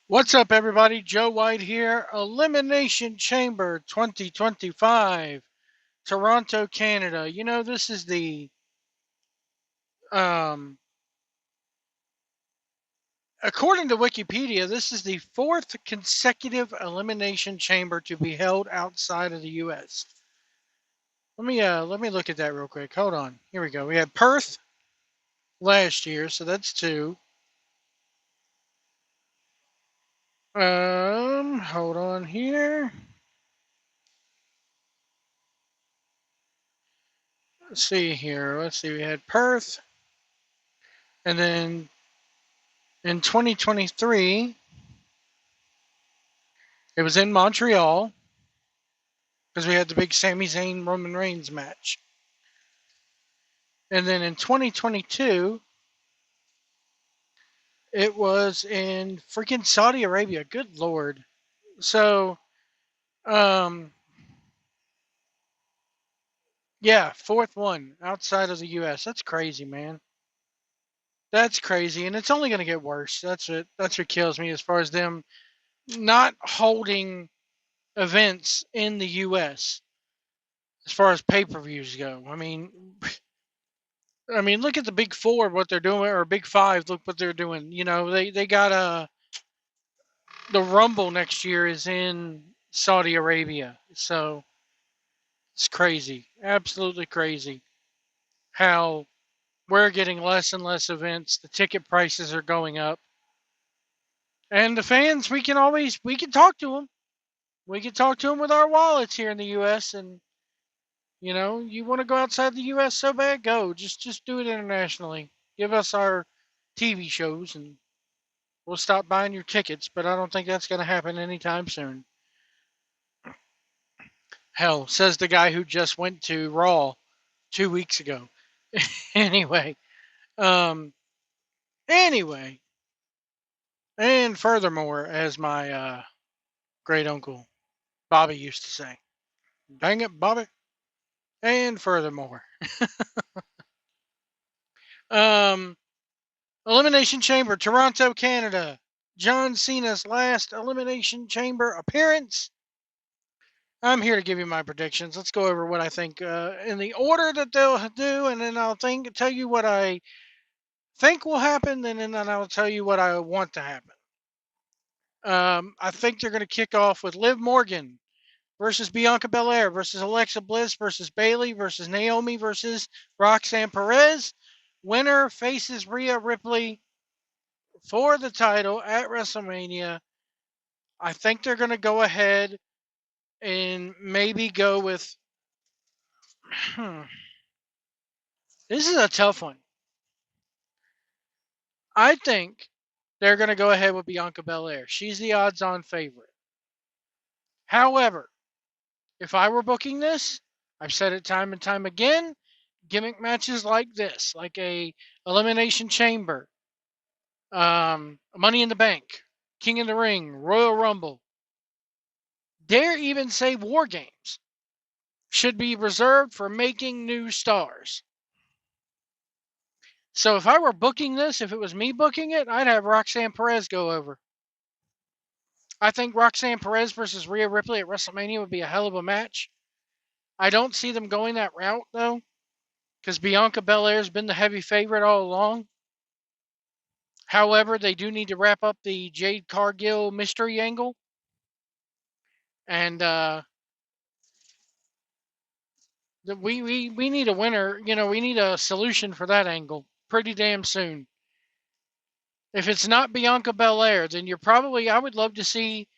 What's up, everybody? Joe White here. Elimination Chamber 2025, Toronto, Canada. This is um, according to Wikipedia, this is the fourth consecutive Elimination Chamber to be held outside of the U.S. Let me look at that real quick. Hold on. Here we go. We had Perth last year, so that's two. Hold on here. Let's see here. Let's see. We had Perth, and then in 2023, it was in Montreal because we had the big Sami Zayn Roman Reigns match. And then in 2022, it was in freaking Saudi Arabia. Good Lord. So, um, yeah, fourth one outside of the U.S. That's crazy, man. That's crazy, and it's only going to get worse. That's what kills me as far as them not holding events in the U.S. as far as pay-per-views go. I mean, look at the big four, what they're doing, or big five. Look what they're doing. They got the Rumble next year is in Saudi Arabia, so it's crazy, absolutely crazy. How we're getting less and less events. The ticket prices are going up, and the fans, we can talk to them. We can talk to them with our wallets here in the U.S. And you want to go outside the U.S. so bad, go. Just do it internationally. Give us our TV shows and we'll stop buying your tickets, but I don't think that's going to happen anytime soon. Hell, says the guy who just went to Raw 2 weeks ago. anyway, um, anyway, and furthermore, as my great uncle Bobby used to say, "Dang it, Bobby!" And furthermore, um, Elimination Chamber, Toronto, Canada. John Cena's last Elimination Chamber appearance. I'm here to give you my predictions. Let's go over what I think in the order that they'll do, and then tell you what I think will happen, and then I'll tell you what I want to happen. I think they're going to kick off with Liv Morgan versus Bianca Belair versus Alexa Bliss versus Bayley versus Naomi versus Roxanne Perez. Winner faces Rhea Ripley for the title at WrestleMania. I think they're going to go ahead and maybe go with. Hmm, this is a tough one. I think they're going to go ahead with Bianca Belair. She's the odds on favorite. However, if I were booking this, I've said it time and time again, gimmick matches like this, like a Elimination Chamber, Money in the Bank, King of the Ring, Royal Rumble, dare even say War Games, should be reserved for making new stars. So if I were booking this, if it was me booking it, I'd have Roxanne Perez go over. I think Roxanne Perez versus Rhea Ripley at WrestleMania would be a hell of a match. I don't see them going that route, though, because Bianca Belair's been the heavy favorite all along. However, they do need to wrap up the Jade Cargill mystery angle. And we need a winner. We need a solution for that angle pretty damn soon. If it's not Bianca Belair, then I would love to see,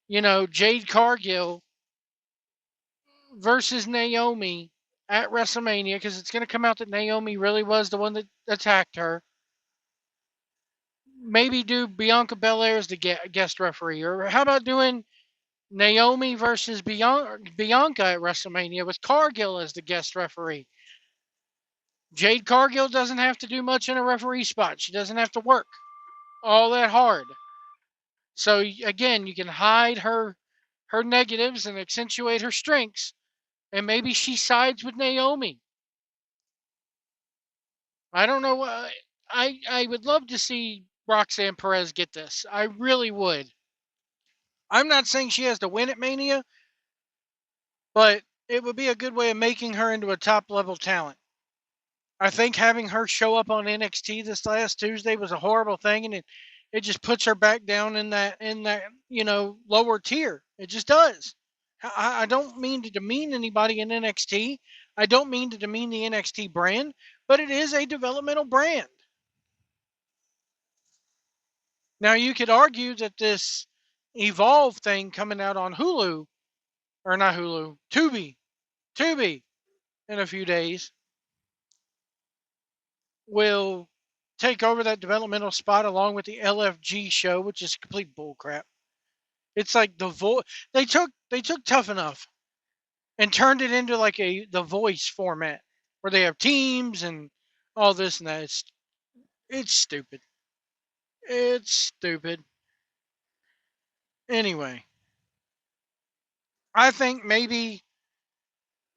Jade Cargill versus Naomi at WrestleMania, because it's going to come out that Naomi really was the one that attacked her. Maybe do Bianca Belair as the guest referee, or how about doing Naomi versus Bianca at WrestleMania with Cargill as the guest referee? Jade Cargill doesn't have to do much in a referee spot. She doesn't have to work all that hard. So again, you can hide her negatives and accentuate her strengths, and maybe she sides with Naomi. I don't know. I would love to see Roxanne Perez get this. I really would. I'm not saying she has to win at Mania, but it would be a good way of making her into a top level talent. I think having her show up on NXT this last Tuesday was a horrible thing, and it just puts her back down in that lower tier. It just does. I don't mean to demean anybody in NXT. I don't mean to demean the NXT brand, but it is a developmental brand. Now you could argue that this Evolve thing coming out on Hulu, or not Hulu, Tubi in a few days will take over that developmental spot along with the LFG show, which is complete bullcrap. It's like they took Tough Enough and turned it into like the Voice format where they have teams and all this and that. It's stupid. It's stupid. Anyway, I think maybe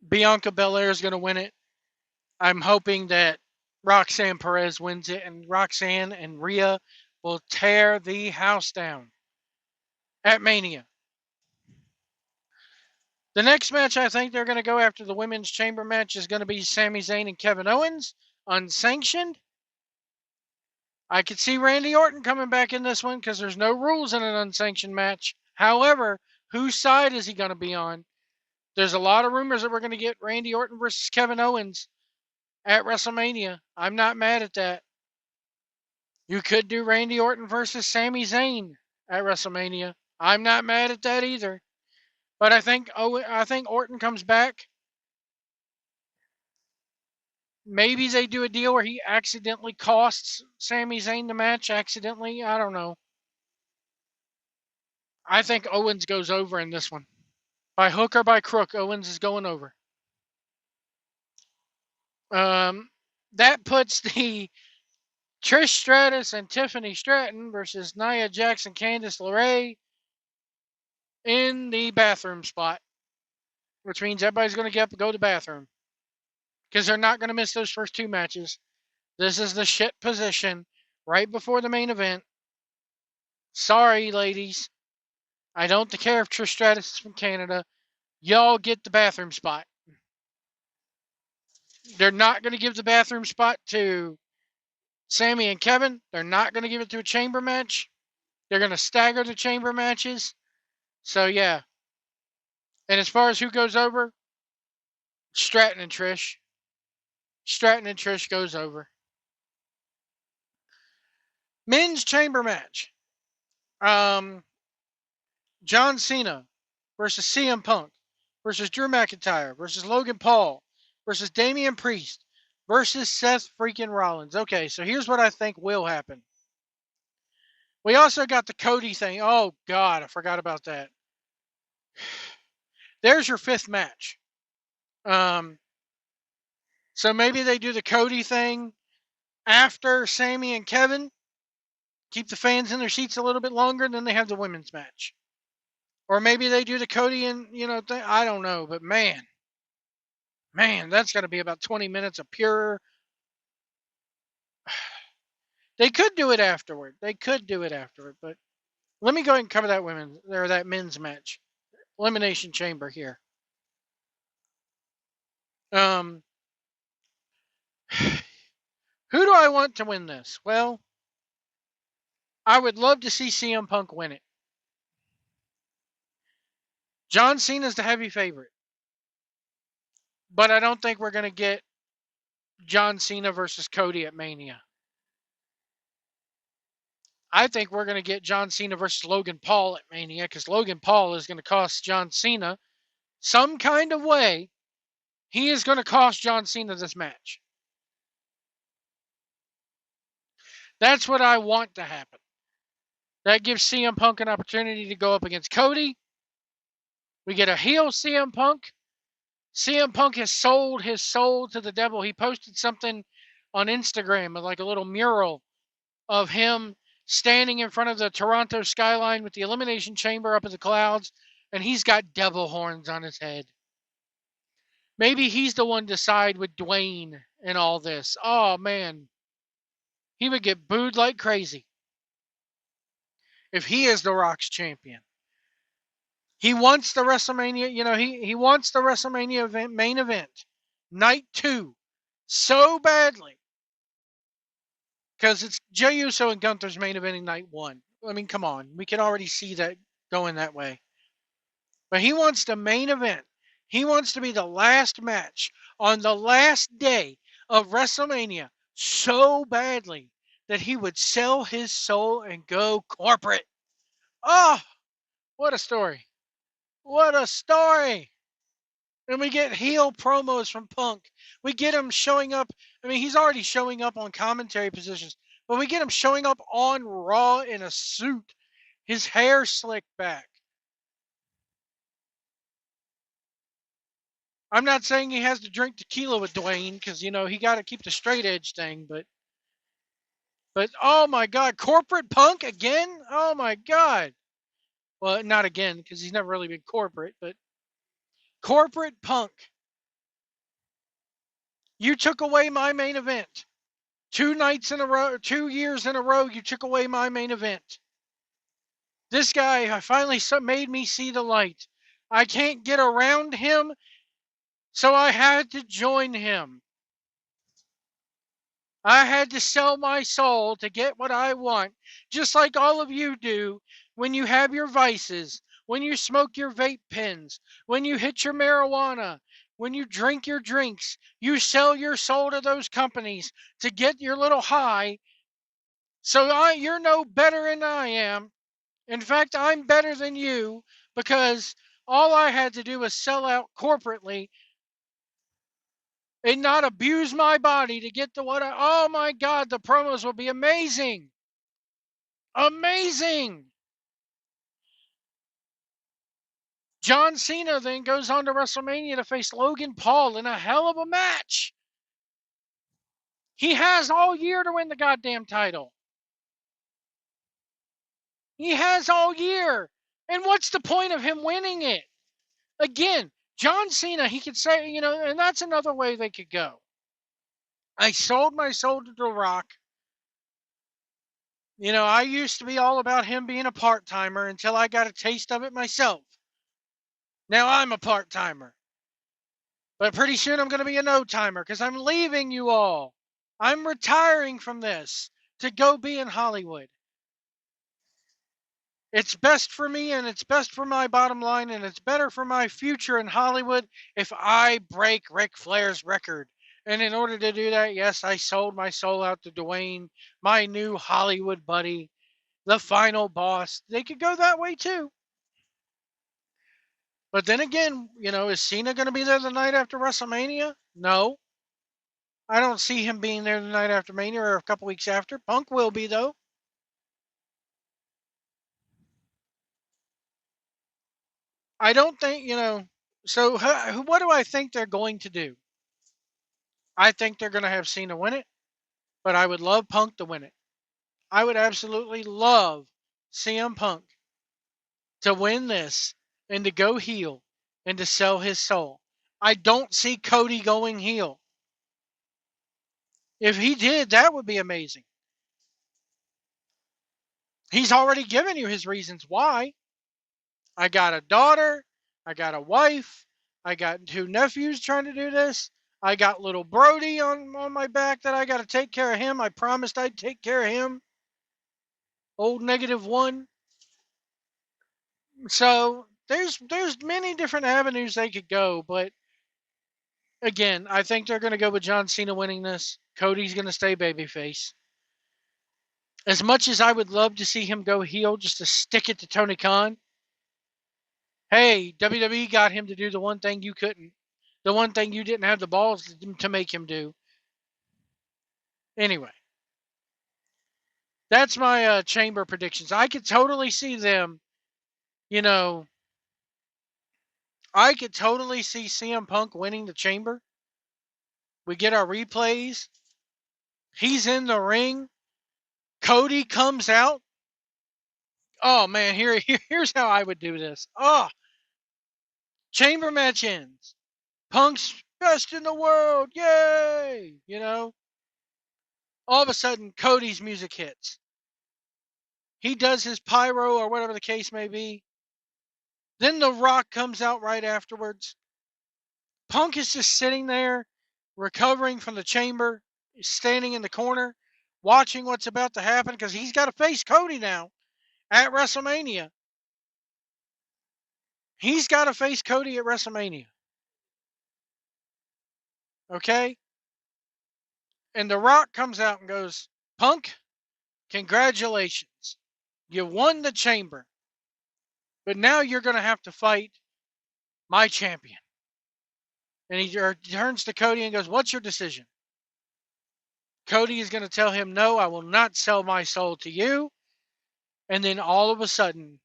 Bianca Belair is going to win it. I'm hoping that Roxanne Perez wins it, and Roxanne and Rhea will tear the house down at Mania. The next match I think they're going to go after the women's chamber match is going to be Sami Zayn and Kevin Owens, unsanctioned. I could see Randy Orton coming back in this one because there's no rules in an unsanctioned match. However, whose side is he going to be on? There's a lot of rumors that we're going to get Randy Orton versus Kevin Owens at WrestleMania. I'm not mad at that. You could do Randy Orton versus Sami Zayn at WrestleMania. I'm not mad at that either. But I think Orton comes back. Maybe they do a deal where he accidentally costs Sami Zayn the match. Accidentally, I don't know. I think Owens goes over in this one. By hook or by crook, Owens is going over. That puts the Trish Stratus and Tiffany Stratton versus Nia Jax and Candice LeRae in the bathroom spot, which means everybody's going to get up and go to the bathroom because they're not going to miss those first two matches. This is the shit position right before the main event. Sorry, ladies. I don't care if Trish Stratus is from Canada. Y'all get the bathroom spot. They're not going to give the bathroom spot to Sammy and Kevin. They're not going to give it to a chamber match. They're going to stagger the chamber matches. So, yeah. And as far as who goes over, Stratton and Trish. Stratton and Trish goes over. Men's chamber match. John Cena versus CM Punk versus Drew McIntyre versus Logan Paul versus Damian Priest versus Seth freaking Rollins. Okay, so here's what I think will happen. We also got the Cody thing. Oh, God, I forgot about that. There's your fifth match. So maybe they do the Cody thing after Sammy and Kevin. Keep the fans in their seats a little bit longer, and then they have the women's match. Or maybe they do the Cody and, thing. I don't know. But, man, that's got to be about 20 minutes of pure. They could do it afterward. But let me go ahead and cover that men's match. Elimination Chamber here. Who do I want to win this? Well, I would love to see CM Punk win it. John Cena's the heavy favorite. But I don't think we're going to get John Cena versus Cody at Mania. I think we're going to get John Cena versus Logan Paul at Mania because Logan Paul is going to cost John Cena some kind of way. He is going to cost John Cena this match. That's what I want to happen. That gives CM Punk an opportunity to go up against Cody. We get a heel CM Punk. CM Punk has sold his soul to the devil. He posted something on Instagram, like a little mural of him standing in front of the Toronto skyline with the Elimination Chamber up in the clouds, and he's got devil horns on his head. Maybe he's the one to side with Dwayne and all this. Oh, man. He would get booed like crazy. if he is The Rock's champion. He wants the WrestleMania, he wants the WrestleMania event, main event, night 2, so badly. Because it's Jey Uso and Gunther's main eventing night 1. I mean, come on. We can already see that going that way. But he wants the main event. He wants to be the last match on the last day of WrestleMania so badly that he would sell his soul and go corporate. Oh, what a story. What a story. And we get heel promos from Punk. We get him showing up. I mean, he's already showing up on commentary positions, but we get him showing up on Raw in a suit, his hair slicked back. I'm not saying he has to drink tequila with Dwayne because, he got to keep the straight edge thing, but oh my God, corporate Punk again? Oh my God. Well, not again because he's never really been corporate, but corporate Punk. You took away my main event. 2 nights in a row, 2 years in a row, you took away my main event. This guy finally made me see the light. I can't get around him, so I had to join him. I had to sell my soul to get what I want, just like all of you do when you have your vices, when you smoke your vape pens, when you hit your marijuana, when you drink your drinks. You sell your soul to those companies to get your little high. So you're no better than I am. In fact, I'm better than you because all I had to do was sell out corporately and not abuse my body to get to what oh my God, the promos will be amazing. Amazing. John Cena then goes on to WrestleMania to face Logan Paul in a hell of a match. He has all year to win the goddamn title. He has all year. And what's the point of him winning it? Again, John Cena, he could say, and that's another way they could go. I sold my soul to The Rock. I used to be all about him being a part-timer until I got a taste of it myself. Now I'm a part-timer. But pretty soon I'm going to be a no-timer because I'm leaving you all. I'm retiring from this to go be in Hollywood. It's best for me and it's best for my bottom line and it's better for my future in Hollywood if I break Ric Flair's record. And in order to do that, yes, I sold my soul out to Dwayne, my new Hollywood buddy, the final boss. They could go that way too. But then again, is Cena going to be there the night after WrestleMania? No. I don't see him being there the night after Mania or a couple weeks after. Punk will be, though. I don't think, So, what do I think they're going to do? I think they're going to have Cena win it, but I would love Punk to win it. I would absolutely love CM Punk to win this and to go heel and to sell his soul. I don't see Cody going heel. If he did, that would be amazing. He's already given you his reasons why. I got a daughter. I got a wife. I got 2 nephews trying to do this. I got little Brody on my back that I got to take care of him. I promised I'd take care of him. Old -1. So there's many different avenues they could go, but again, I think they're going to go with John Cena winning this. Cody's going to stay babyface. As much as I would love to see him go heel just to stick it to Tony Khan, hey, WWE got him to do the one thing you couldn't. The one thing you didn't have the balls to make him do. Anyway, that's my chamber predictions. I could totally see them, you know, I could totally see CM Punk winning the chamber. We get our replays. He's in the ring. Cody comes out. Oh, man, here's how I would do this. Oh, chamber match ends. Punk's best in the world. Yay! All of a sudden, Cody's music hits. He does his pyro or whatever the case may be. Then The Rock comes out right afterwards. Punk is just sitting there, recovering from the chamber, standing in the corner, watching what's about to happen because he's got to face Cody now at WrestleMania. He's got to face Cody at WrestleMania. Okay? And The Rock comes out and goes, Punk, congratulations. You won the chamber. But now you're going to have to fight my champion. And he turns to Cody and goes, what's your decision? Cody is going to tell him, no, I will not sell my soul to you. And then all of a sudden,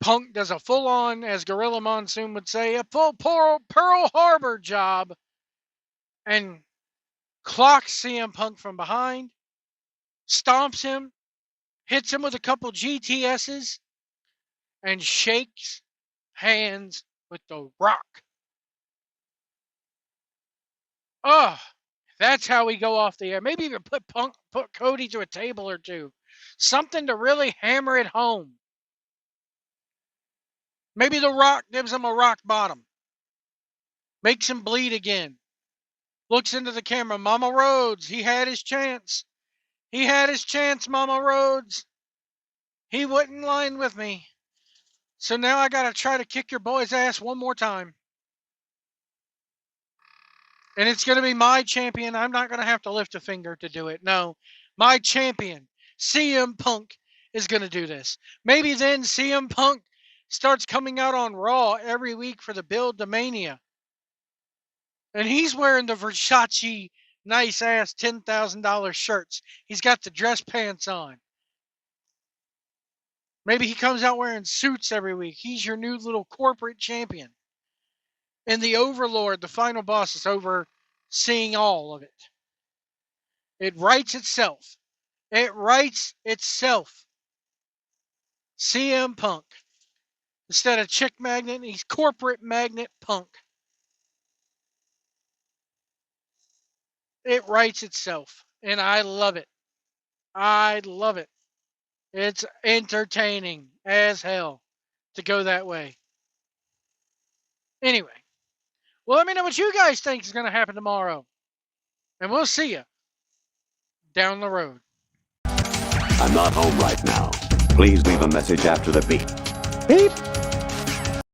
Punk does a full-on, as Gorilla Monsoon would say, a full Pearl Harbor job and clocks CM Punk from behind, stomps him, hits him with a couple GTSs, and shakes hands with The Rock. Oh, that's how we go off the air. Maybe even put Cody to a table or two. Something to really hammer it home. Maybe The Rock gives him a rock bottom. Makes him bleed again. Looks into the camera. Mama Rhodes, he had his chance. He had his chance, Mama Rhodes. He wouldn't line with me. So now I got to try to kick your boy's ass one more time. And it's going to be my champion. I'm not going to have to lift a finger to do it. No, my champion, CM Punk, is going to do this. Maybe then CM Punk starts coming out on Raw every week for the build to Mania. And he's wearing the Versace nice-ass $10,000 shirts. He's got the dress pants on. Maybe he comes out wearing suits every week. He's your new little corporate champion. And the Overlord, the final boss, is overseeing all of it. It writes itself. It writes itself. CM Punk. Instead of chick magnet, he's corporate magnet Punk. It writes itself. And I love it. I love it. It's entertaining as hell to go that way. Anyway. Well, let me know what you guys think is going to happen tomorrow. And we'll see you down the road. I'm not home right now. Please leave a message after the beep. Beep.